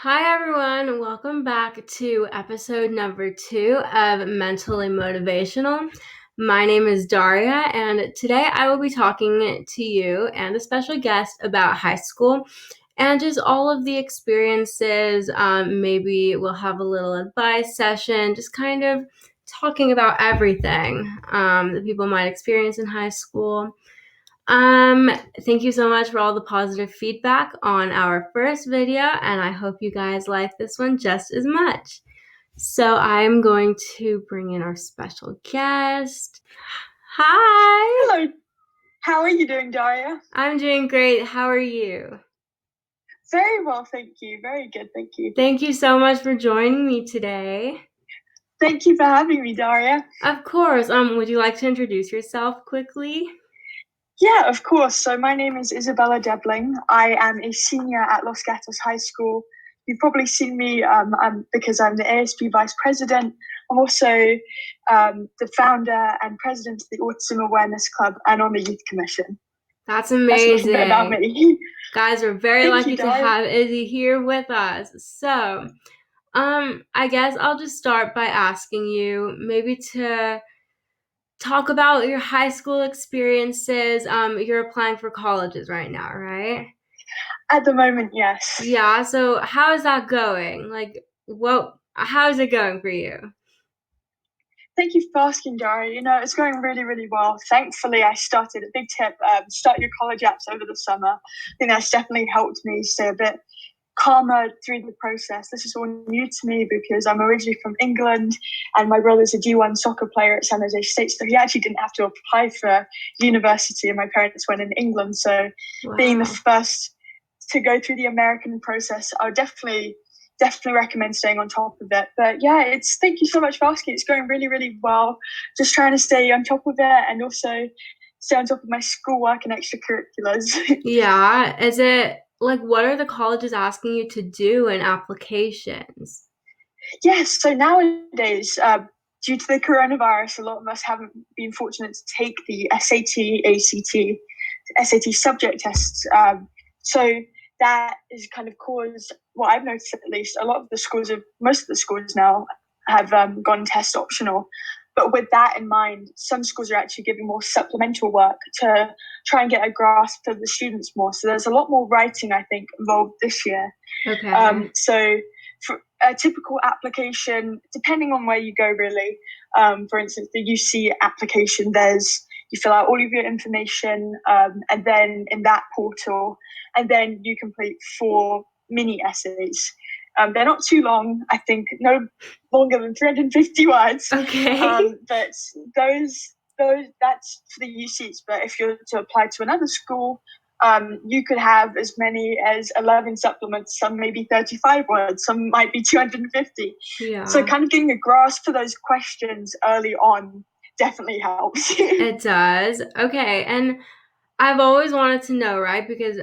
Hi, everyone. Welcome back to episode number 2 of Mentally Motivational. My name is Daria, and today I will be talking to you and a special guest about high school and just all of the experiences. Maybe we'll have a little advice session, just kind of talking about everything that people might experience in high school. Thank you so much for all the positive feedback on our first video, and I hope you guys like this one just as much. So I'm going to bring in our special guest. Hi! Hello, how are you doing, Daria? I'm doing great. How are you? Very well, thank you. Very good, thank you. Thank you so much for joining me today. Thank you for having me, Daria. Of course. Would you like to introduce yourself quickly? Yeah, of course. So my name is Isabella Debling. I am a senior at Los Gatos High School. You've probably seen me because I'm the ASB Vice President. I'm also the founder and president of the Autism Awareness Club and on the Youth Commission. That's That's a little bit about amazing. me. Guys, we're very Thank you, lucky to Daria. have Izzy here with us. So, I guess I'll just start by asking you maybe to talk about your high school experiences. You're applying for colleges right now, right? At the moment, yes. Yeah, so how is that going? How is it going for you? Thank you for asking, Daria. It's going really, really well. Thankfully, I started a big tip, start your college apps over the summer. I think that's definitely helped me stay a bit calmer through the process. This is all new to me because I'm originally from England and my brother's a D1 soccer player at San Jose State. So he actually didn't have to apply for university and my parents went in England. So being the Wow. first to go through the American process, I would definitely recommend staying on top of it. But yeah, thank you so much for asking. It's going really, really well. Just trying to stay on top of it and also stay on top of my schoolwork and extracurriculars. Yeah, is it like what are the colleges asking you to do in applications? Yes, so nowadays, due to the coronavirus, a lot of us haven't been fortunate to take the SAT, ACT, SAT subject tests. So that is kind of caused, what I've noticed at least, most of the schools now have gone test optional. But with that in mind, some schools are actually giving more supplemental work to try and get a grasp of the students more. So there's a lot more writing, I think, involved this year. Okay. So for a typical application, depending on where you go, really, for instance, the UC application, you fill out all of your information, and then in that portal, and then you complete 4 mini essays. They're not too long, I think, no longer than 350 words. Okay. But those that's for the UCs. But if you're to apply to another school, you could have as many as 11 supplements, some maybe 35 words, some might be 250. So Yeah. kind of getting a grasp for those questions early on definitely helps. It does. Okay. And I've always wanted to know, right? Because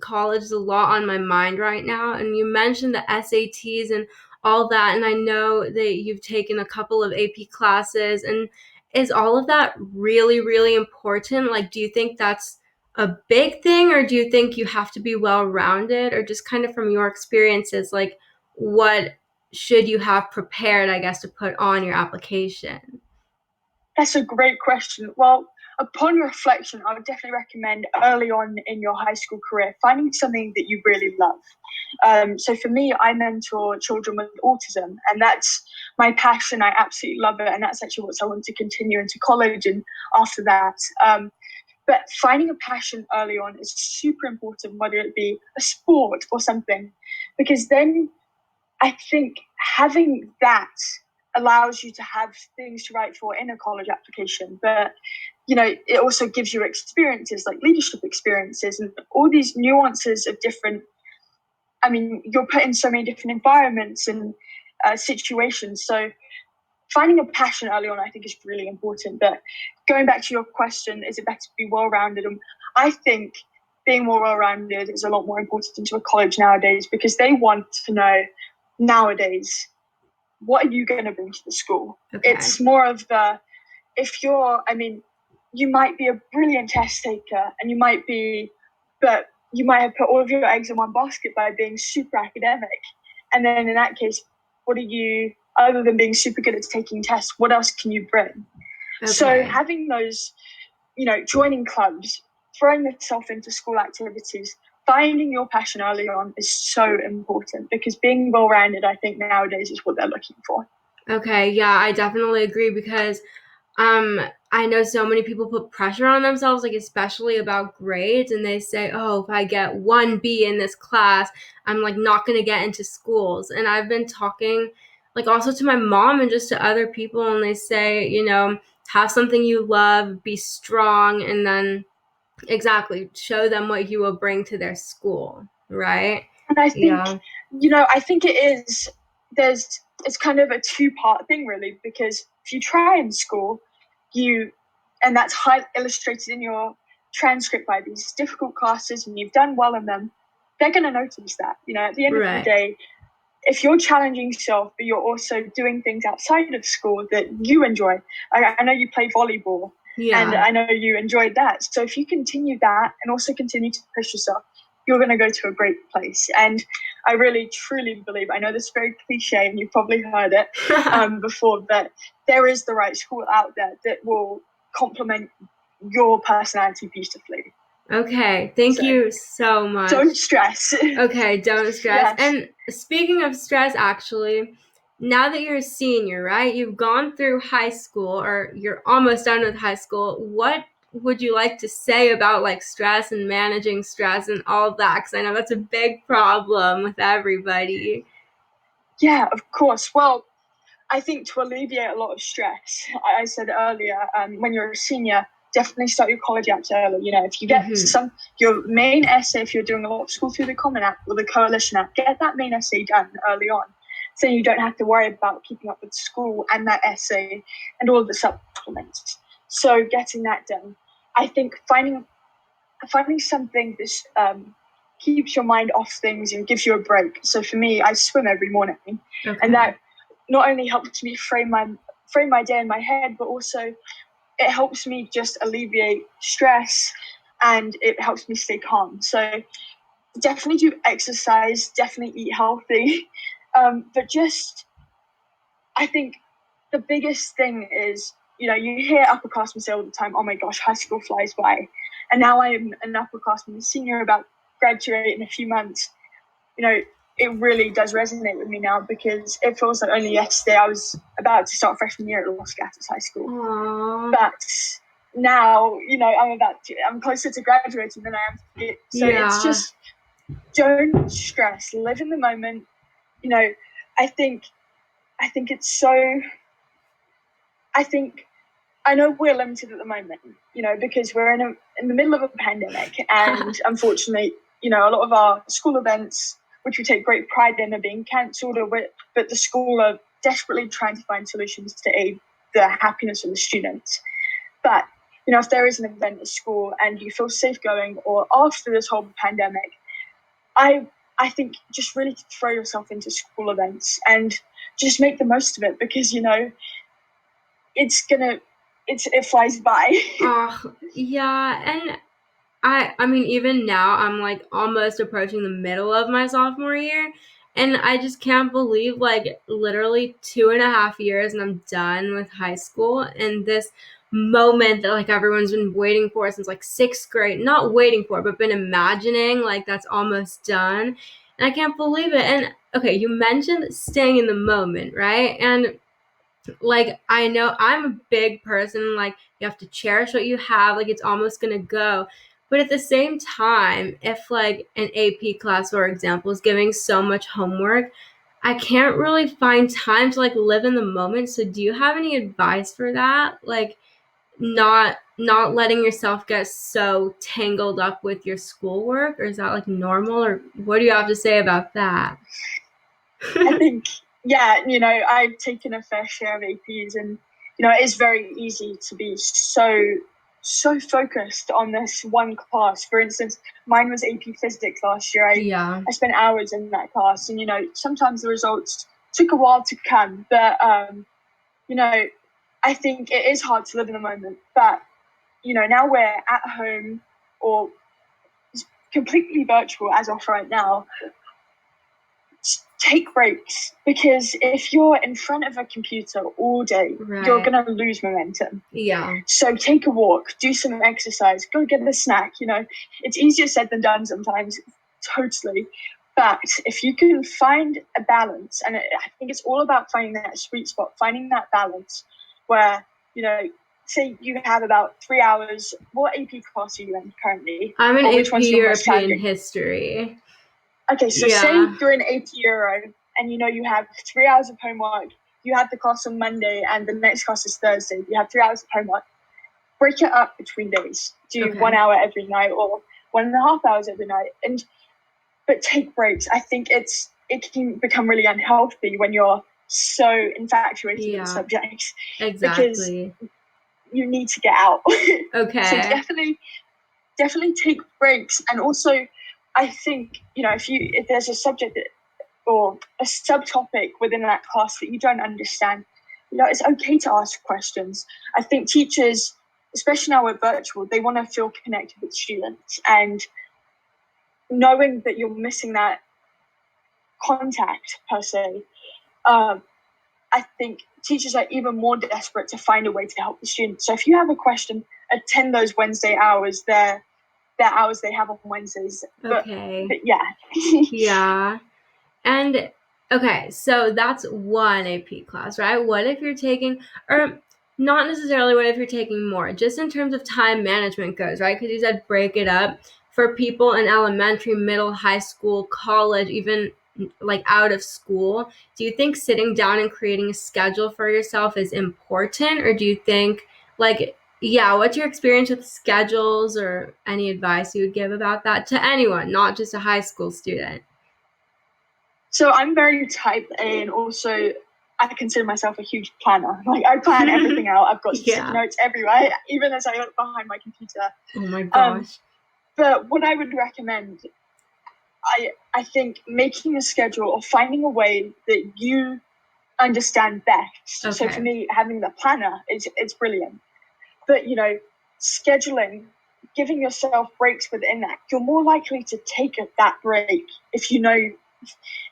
college is a lot on my mind right now. And you mentioned the SATs and all that. And I know that you've taken a couple of AP classes. And is all of that really, really important? Like, do you think that's a big thing? Or do you think you have to be well rounded? Or just kind of from your experiences, like, what should you have prepared, I guess, to put on your application? That's a great question. Well, upon reflection, I would definitely recommend early on in your high school career finding something that you really love. So for me, I mentor children with autism, and that's my passion. I absolutely love it, and that's actually what I want to continue into college and after that. But finding a passion early on is super important, whether it be a sport or something, because then I think having that allows you to have things to write for in a college application. But it also gives you experiences like leadership experiences and all these nuances of different. I mean, you're put in so many different environments and situations. So finding a passion early on, I think, is really important. But going back to your question, is it better to be well-rounded? I think being more well-rounded is a lot more important to a college nowadays because they want to know nowadays, what are you going to bring to the school? Okay. It's more of you might be a brilliant test taker and but you might have put all of your eggs in one basket by being super academic. And then in that case, what are you, other than being super good at taking tests, what else can you bring? Okay. So having those, joining clubs, throwing yourself into school activities, finding your passion early on is so important, because being well-rounded, I think nowadays, is what they're looking for. Okay, yeah, I definitely agree, because I know so many people put pressure on themselves, like especially about grades, and they say, oh, if I get 1B in this class, I'm like not going to get into schools. And I've been talking like also to my mom and just to other people, and they say, have something you love, be strong, and then exactly show them what you will bring to their school, right? And I think, I think it's kind of a two-part thing, really, because if you try in school, and that's illustrated in your transcript by these difficult classes, and you've done well in them, they're going to notice that. At the end of the day, if you're challenging yourself, but you're also doing things outside of school that you enjoy. I know you play volleyball, and I know you enjoyed that. So if you continue that and also continue to push yourself, you're going to go to a great place. And I really, truly believe, I know this is very cliche and you've probably heard it before, but there is the right school out there that will complement your personality beautifully. Okay, thank you so much. Don't stress. Okay, don't stress. Yes. And speaking of stress, actually, now that you're a senior, right? You've gone through high school, or you're almost done with high school. What would you like to say about like stress and managing stress and all of that? Because I know that's a big problem with everybody. Yeah, of course. Well, I think to alleviate a lot of stress, I said earlier, when you're a senior, definitely start your college apps early. If you get your main essay, if you're doing a lot of school through the Common App or the Coalition app, get that main essay done early on, so you don't have to worry about keeping up with school and that essay and all of the supplements. So getting that done. I think finding something that keeps your mind off things and gives you a break. So for me, I swim every morning, and that not only helps me frame my day in my head, but also it helps me just alleviate stress, and it helps me stay calm. So definitely do exercise, definitely eat healthy. But just, I think the biggest thing is, you hear upperclassmen say all the time, oh my gosh, high school flies by. And now I'm an upperclassman, a senior, about to graduate in a few months. It really does resonate with me now, because it feels like only yesterday I was about to start freshman year at Los Gatos High School. Aww. But now, I'm closer to graduating than I am to get. So it's just, don't stress, live in the moment. I think it's so, I know we're limited at the moment, because we're in the middle of a pandemic, and unfortunately, a lot of our school events, which we take great pride in, are being cancelled, but the school are desperately trying to find solutions to aid the happiness of the students. But, if there is an event at school and you feel safe going, or after this whole pandemic, I think just really throw yourself into school events and just make the most of it, because, it flies by. Yeah, and I mean, even now, I'm like almost approaching the middle of my sophomore year, and I just can't believe like literally 2.5 years and I'm done with high school, and this moment that like everyone's been waiting for since like 6th grade, not waiting for, but been imagining, like that's almost done. And I can't believe it. And okay, you mentioned staying in the moment, right? And like, I know I'm a big person, like you have to cherish what you have, like it's almost gonna go. But at the same time, if like an AP class, for example, is giving so much homework, I can't really find time to like live in the moment. So do you have any advice for that? Like not letting yourself get so tangled up with your schoolwork, or is that like normal, or what do you have to say about that? I think, yeah, I've taken a fair share of APs, and it is very easy to be so focused on this one class. For instance, mine was AP Physics last year. I spent hours in that class, and sometimes the results took a while to come, but I think it is hard to live in the moment. But now we're at home, or completely virtual as of right now, take breaks, because if you're in front of a computer all day, you're going to lose momentum. Yeah. So take a walk, do some exercise, go get a snack. It's easier said than done sometimes, totally. But if you can find a balance, and I think it's all about finding that sweet spot, finding that balance where, say you have about 3 hours. What AP class are you in currently? I'm in AP European history. Okay, so say you're in AP Euro and you have 3 hours of homework. You have the class on Monday and the next class is Thursday. You have 3 hours of homework. Break it up between days. Do 1 hour every night or 1.5 hours every night. But take breaks. I think it can become really unhealthy when you're so infatuated with the subjects. Exactly. Because you need to get out. Okay. So definitely take breaks. And also, I think, if there's a subject or a subtopic within that class that you don't understand, it's okay to ask questions. I think teachers, especially now we're virtual, they want to feel connected with students, and knowing that you're missing that contact per se, I think teachers are even more desperate to find a way to help the students. So if you have a question, attend those Wednesday hours. They're hours they have on Wednesdays. Okay. But yeah. Yeah. And okay, so that's one AP class, right? What if you're taking, or not necessarily what if you're taking more, just in terms of time management goes, right? Because you said break it up. For people in elementary, middle, high school, college, even like out of school, do you think sitting down and creating a schedule for yourself is important? Or do you think what's your experience with schedules, or any advice you would give about that to anyone, not just a high school student? So I'm very type A, and also I consider myself a huge planner. I plan everything out. I've got sticky notes everywhere, even as I look behind my computer. Oh my gosh. But what I would recommend, I think making a schedule or finding a way that you understand best. Okay. So for me, having the planner it's brilliant. But scheduling, giving yourself breaks within that, you're more likely to take that break if you're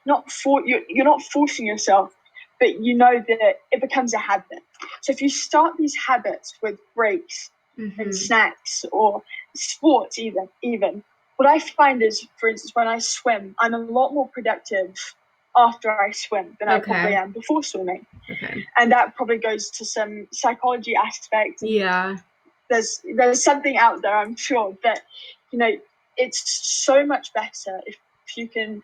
not forcing yourself, but that it becomes a habit. So if you start these habits with breaks and snacks or sports, even what I find is, for instance, when I swim, I'm a lot more productive after I swim than I probably am before swimming. Okay. And that probably goes to some psychology aspect. Yeah. There's something out there, I'm sure, but it's so much better if you can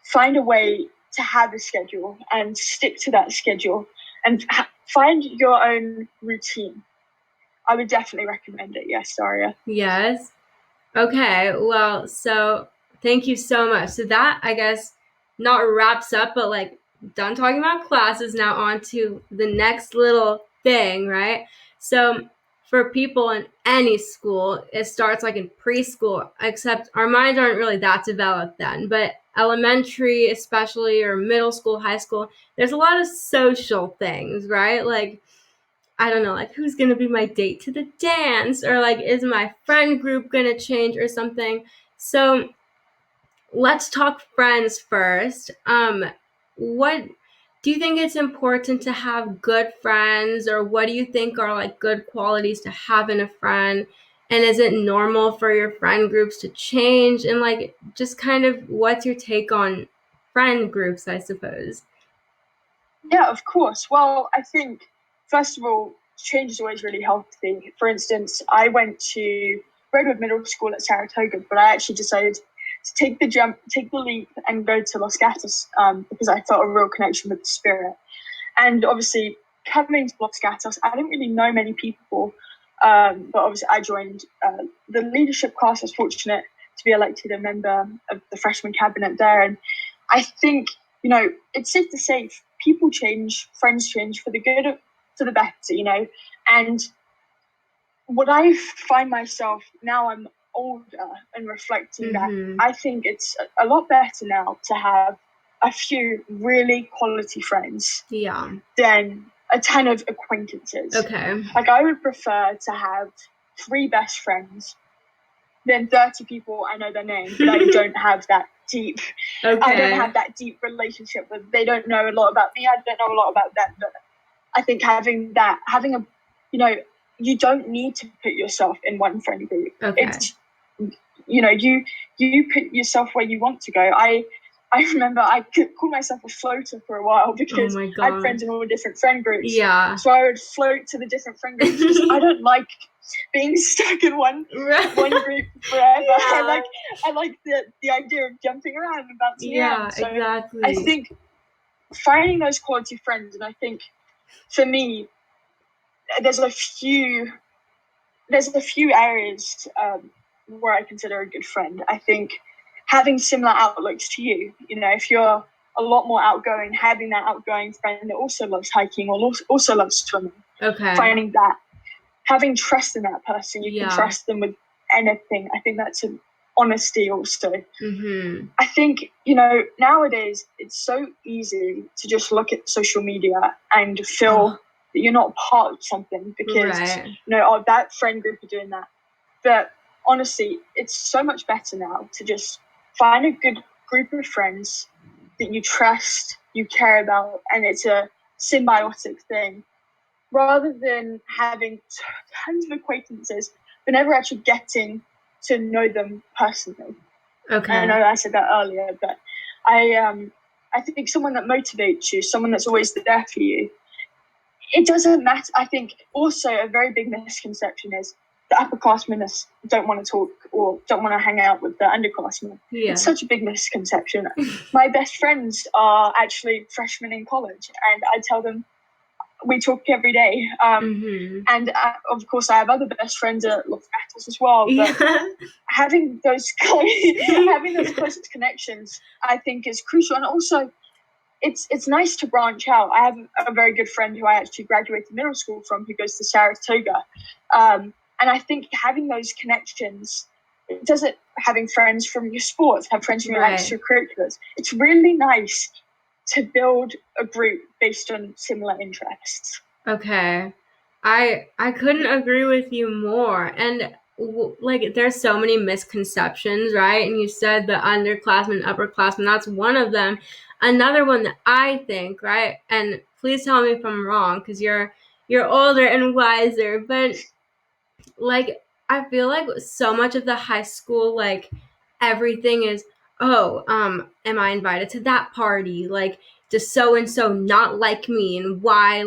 find a way to have a schedule and stick to that schedule and find your own routine. I would definitely recommend it. Yes, Daria. Yes. Okay. Well, so thank you so much. So that, I guess, not wraps up, but done talking about classes, now on to the next little thing, right? So for people in any school, it starts in preschool, except our minds aren't really that developed then. But elementary, especially, or middle school, high school, there's a lot of social things, right? I don't know, who's going to be my date to the dance, or is my friend group going to change or something? So let's talk friends first. What do you think it's important to have good friends, or what do you think are good qualities to have in a friend? And is it normal for your friend groups to change? And just kind of what's your take on friend groups, I suppose? Yeah, of course. Well, I think, first of all, change is always really healthy. For instance, I went to Redwood Middle School at Saratoga, but I actually decided to take the jump, take the leap, and go to Los Gatos because I felt a real connection with the spirit. And obviously, coming to Los Gatos, I didn't really know many people, but obviously I joined the leadership class. I was fortunate to be elected a member of the freshman cabinet there. And I think, it's safe to say people change, friends change for the good, for the better, And what I find myself now, I'm older and reflecting back, I think it's a lot better now to have a few really quality friends than a ton of acquaintances. Okay. I would prefer to have 3 best friends then 30 people I know their name, but I don't have that deep. I don't have that deep relationship with. They don't know a lot about me. I don't know a lot about them. But I think having a, you don't need to put yourself in one friend group. It's, you put yourself where you want to go. I remember I could call myself a floater for a while because I had friends in all different friend groups. Yeah. So I would float to the different friend groups because I don't like being stuck in one group forever. Yeah. I like the idea of jumping around and bouncing around. So exactly. I think finding those quality friends, and I think for me, there's a few areas where I consider a good friend. I think having similar outlooks to you, if you're a lot more outgoing, having that outgoing friend that also loves hiking or also loves swimming. Okay. Finding that, having trust in that person, you can trust them with anything. I think that's an honesty also. Mm-hmm. I think, nowadays it's so easy to just look at social media and feel that you're not part of something because, that friend group are doing that. But honestly, it's so much better now to just find a good group of friends that you trust, you care about, and it's a symbiotic thing, rather than having tons of acquaintances but never actually getting to know them personally. Okay. I know I said that earlier, but I think someone that motivates you, someone that's always there for you, it doesn't matter. I think also a very big misconception is the upperclassmen don't want to talk or don't want to hang out with the underclassmen. Yeah. It's such a big misconception. My best friends are actually freshmen in college, and I tell them we talk every day. And of course, I have other best friends at Los Gatos as well. But having those close connections, I think, is crucial. And also, it's nice to branch out. I have a very good friend who I actually graduated middle school from, who goes to Saratoga. And I think having those connections, it doesn't having friends from your sports, have friends from your extracurriculars. It's really nice to build a group based on similar interests. Okay. I couldn't agree with you more. And there's so many misconceptions, right? And you said the underclassmen, upperclassmen, that's one of them. Another one that I think, right? And please tell me if I'm wrong, because you're older and wiser, but I feel like so much of the high school, everything is, am I invited to that party? Does so-and-so not like me? And why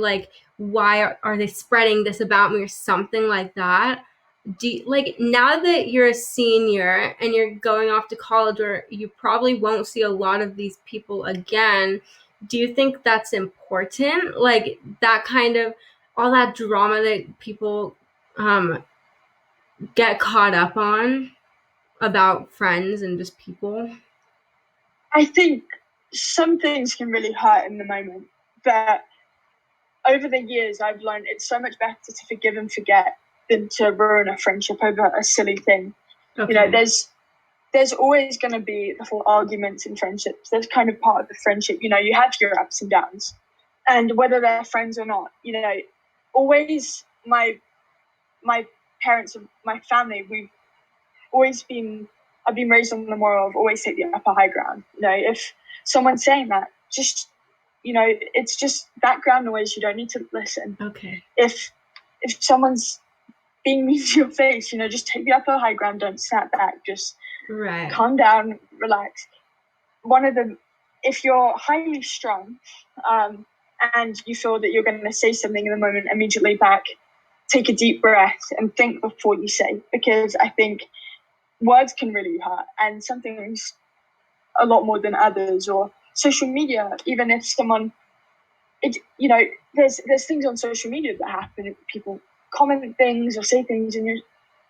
are they spreading this about me or something like that? Now that you're a senior and you're going off to college, where you probably won't see a lot of these people again, do you think that's important? That kind of, all that drama that people get caught up on about friends and just people? I think some things can really hurt in the moment, but over the years I've learned it's so much better to forgive and forget than to ruin a friendship over a silly thing. Okay. There's always going to be little arguments in friendships. That's kind of part of the friendship. You have your ups and downs, and whether they're friends or not, always my parents and my family, I've been raised on the moral of always take the upper high ground. If someone's saying that, just, it's just background noise. You don't need to listen. Okay. If someone's being mean to your face, just take the upper high ground. Don't snap back. Just calm down, relax. If you're highly strung, and you feel that you're going to say something in the moment, immediately back, take a deep breath and think before you say, because I think words can really hurt, and some things a lot more than others. Or social media, even if someone, there's things on social media that happen. People comment things or say things, and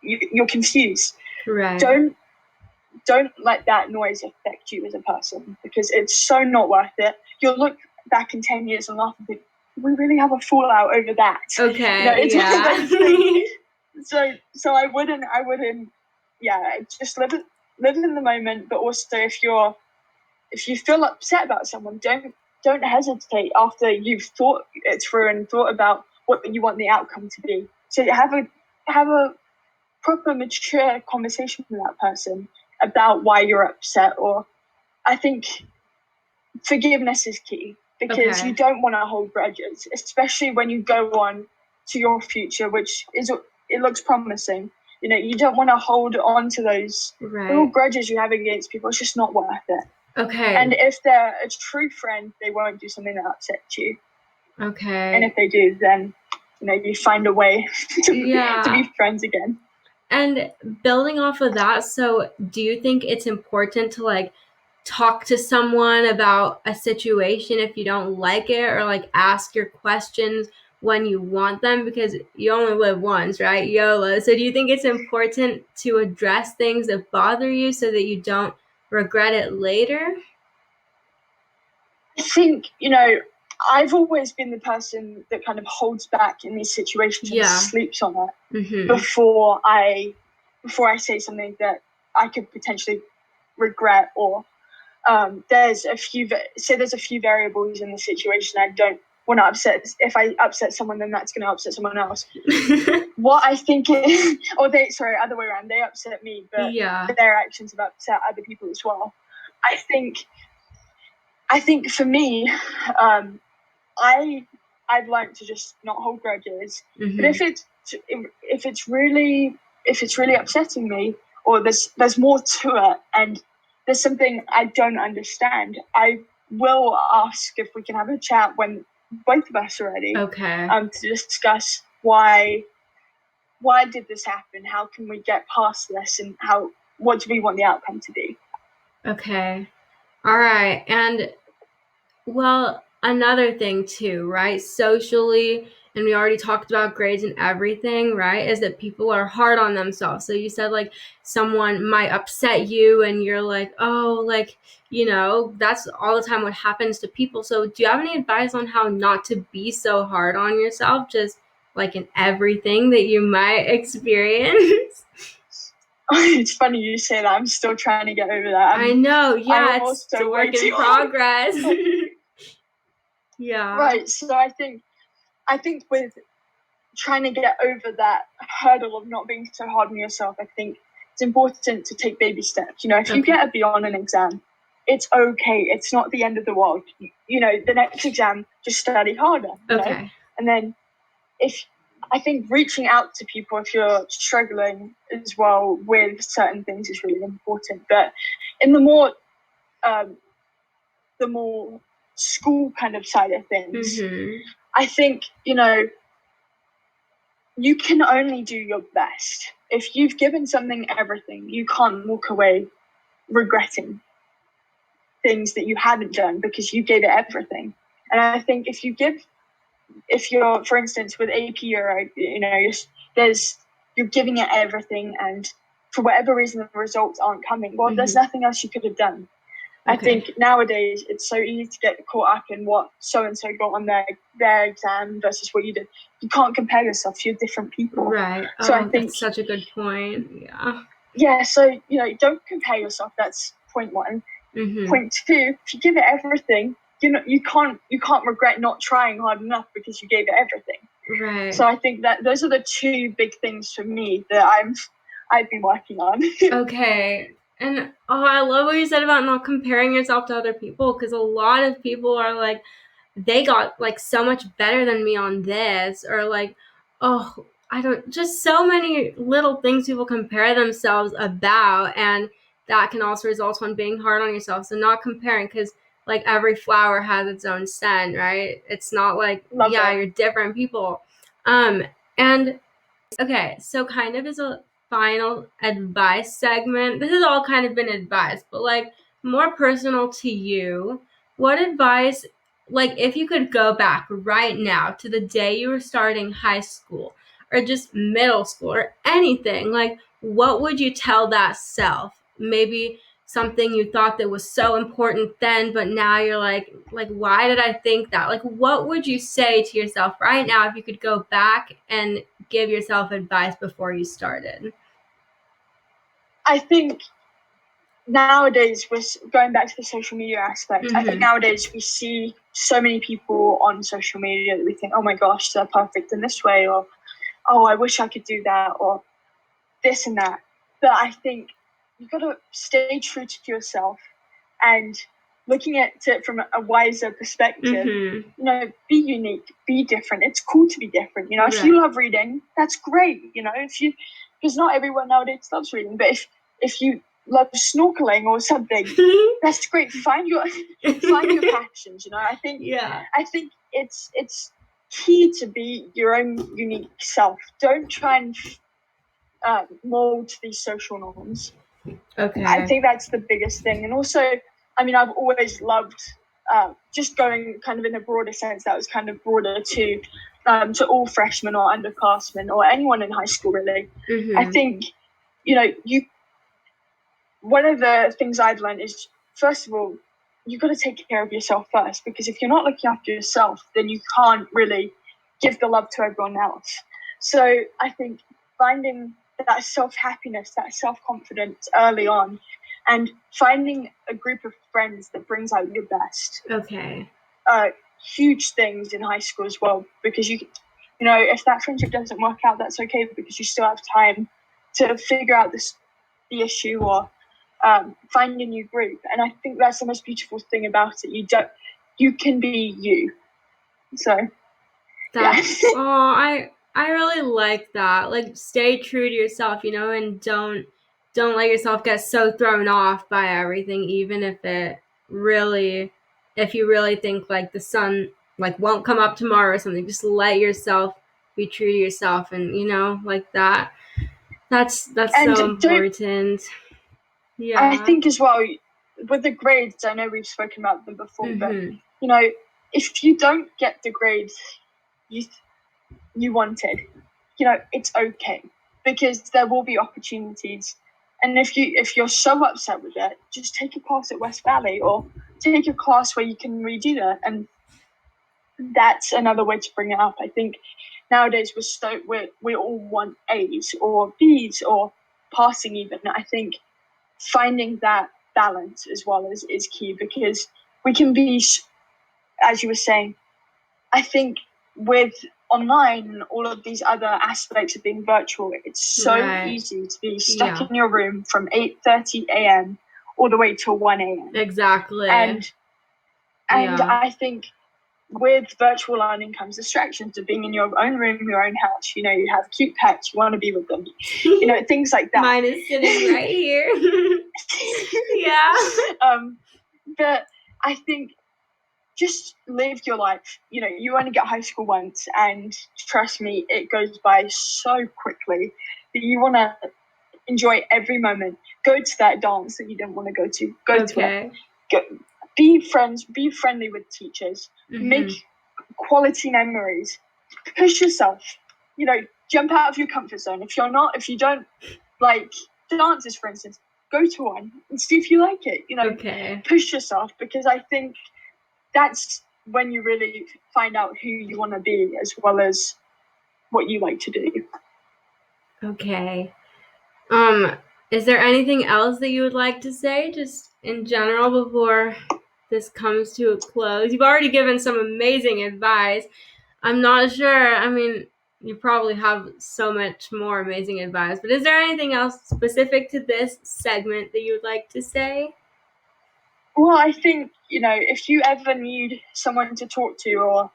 you're confused. Right. Don't let that noise affect you as a person, because it's so not worth it. You'll look back in 10 years and laugh and think, we really have a fallout over that. Okay. So I wouldn't. Yeah, just live in the moment. But also, if you feel upset about someone, don't hesitate after you've thought it through and thought about what you want the outcome to be. So have a proper mature conversation with that person about why you're upset. Or I think forgiveness is key, because you don't want to hold grudges, especially when you go on to your future, which it looks promising. You don't want to hold on to those little grudges you have against people. It's just not worth it. Okay. And if they're a true friend, they won't do something that upsets you. Okay. And if they do, then you find a way to be friends again. And building off of that, so do you think it's important to like talk to someone about a situation if you don't like it, or like ask your questions when you want them, because you only live once, right? YOLO. So do you think it's important to address things that bother you so that you don't regret it later? I think, I've always been the person that kind of holds back in these situations and sleeps on it before I say something that I could potentially regret. Or there's a few variables in the situation I don't want to upset. If I upset someone, then that's going to upset someone else. What I think is, other way around, they upset me, but their actions have upset other people as well. I think for me, I've learned to just not hold grudges. But if it's really upsetting me, or there's more to it, and there's something I don't understand, I will ask if we can have a chat when both of us are ready. Okay. To discuss why did this happen? How can we get past this? And what do we want the outcome to be? Okay. All right. And well, another thing too, right? Socially, and we already talked about grades and everything, right? Is that people are hard on themselves. So you said like someone might upset you and you're like, oh, like, that's all the time what happens to people. So do you have any advice on how not to be so hard on yourself, just like in everything that you might experience? It's funny you say that. I'm still trying to get over that. I know. Yeah, it's a work in progress. Yeah. Right. So I think with trying to get over that hurdle of not being so hard on yourself, I think it's important to take baby steps. If you get a B on an exam, it's okay. It's not the end of the world. The next exam, just study harder. Okay. And then I think reaching out to people if you're struggling as well with certain things is really important. But in the more school kind of side of things, I think, you can only do your best. If you've given something everything, you can't walk away regretting things that you haven't done because you gave it everything. And I think if you're, for instance, with AP Euro, you're giving it everything, and for whatever reason the results aren't coming, well, there's nothing else you could have done. I think nowadays it's so easy to get caught up in what so-and-so got on their exam versus what you did. You can't compare yourself. You're different people. Right. So I think that's such a good point. Yeah. Yeah, so, don't compare yourself. That's point one. Point two, if you give it everything, you can't regret not trying hard enough because you gave it everything. Right. So I think that those are the two big things for me that I've been working on. Okay. And I love what you said about not comparing yourself to other people, because a lot of people are like, they got like so much better than me on this, or like, just so many little things people compare themselves about, and that can also result on being hard on yourself. So not comparing, because like every flower has its own scent, right? It's not like, you're different people. And okay, so kind of as a final advice segment, this has all kind of been advice, but like more personal to you, what advice, like if you could go back right now to the day you were starting high school or just middle school or anything, like what would you tell that self? Maybe something you thought that was so important then, but now you're like why did I think that? Like what would you say to yourself right now if you could go back and give yourself advice before you started? I think nowadays, we're going back to the social media aspect. I think nowadays we see so many people on social media that we think, oh my gosh, they're perfect in this way, or oh, I wish I could do that, or this and that. But I think you've got to stay true to yourself, and looking at it from a wiser perspective, be unique, be different. It's cool to be different. If you love reading, that's great. Because not everyone nowadays loves reading, but if you love snorkeling or something, that's great. Find your passions. I think it's key to be your own unique self. Don't try and mold these social norms. Okay. I think that's the biggest thing. And also, I've always loved just going kind of in a broader sense, that was kind of broader to all freshmen or underclassmen or anyone in high school, really. I think, one of the things I've learned is, first of all, you've got to take care of yourself first, because if you're not looking after yourself, then you can't really give the love to everyone else. So I think finding that self-happiness, that self-confidence early on, and finding a group of friends that brings out your best. Okay. Huge things in high school as well, because if that friendship doesn't work out, that's okay, because you still have time to figure out the issue or find a new group. And I think that's the most beautiful thing about it. You can be you. So I really like that. Like, stay true to yourself, and don't let yourself get so thrown off by everything, even if you really think like the sun won't come up tomorrow or something. Just let yourself be true to yourself, and like that. That's so important. Yeah. I think as well with the grades, I know we've spoken about them before, but if you don't get the grades you wanted, it's okay, because there will be opportunities. And if you're so upset with it, just take a class at West Valley, or take a class where you can redo that. And that's another way to bring it up. I think nowadays we all want A's or B's or passing even. I think finding that balance as well is key, because we can be, as you were saying, I think with online and all of these other aspects of being virtual, it's so easy to be stuck in your room from 8:30 a.m. all the way till 1 a.m. Exactly. And I think with virtual learning comes distractions of being in your own room, your own house. You have cute pets, you want to be with them. Things like that. Mine is sitting right here. Yeah. But I think just live your life. You only get high school once, and trust me, it goes by so quickly that you want to enjoy every moment. Go to that dance that you didn't want to go to. Go to it. Be friendly with teachers. Make quality memories. Push yourself. Jump out of your comfort zone. If you don't like dances, for instance, go to one and see if you like it. Push yourself, because I think that's when you really find out who you want to be, as well as what you like to do. Okay. Is there anything else that you would like to say, just in general, before this comes to a close? You've already given some amazing advice. I'm not sure. You probably have so much more amazing advice, but is there anything else specific to this segment that you would like to say? Well, I think, if you ever need someone to talk to, or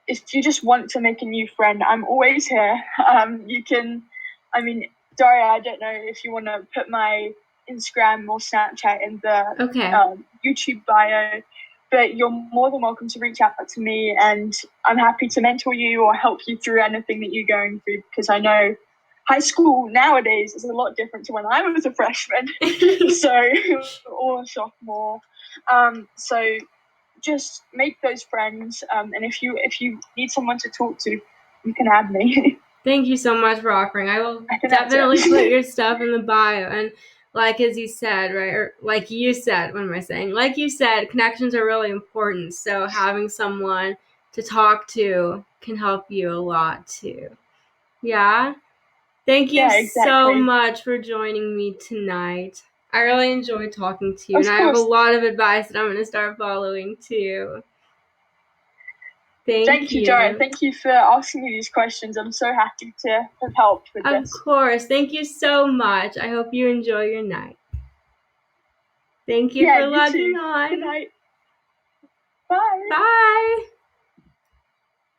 if you just want to make a new friend, I'm always here. You can, Daria, I don't know if you want to put my Instagram or Snapchat in the YouTube bio, but you're more than welcome to reach out to me, and I'm happy to mentor you or help you through anything that you're going through, because I know high school nowadays is a lot different to when I was a freshman, or a sophomore. So just make those friends, and if you need someone to talk to, you can add me. Thank you so much for offering. I will definitely put your stuff in the bio. And as you said, right, or like you said, what am I saying? Like you said, connections are really important. So having someone to talk to can help you a lot too. Yeah. Thank you so much for joining me tonight. I really enjoyed talking to you, and I have a lot of advice that I'm going to start following too. Thank you, Dara. Thank you for asking me these questions. I'm so happy to have helped with this. Of course. Thank you so much. I hope you enjoy your night. Thank you for logging on. Good night. Bye. Bye.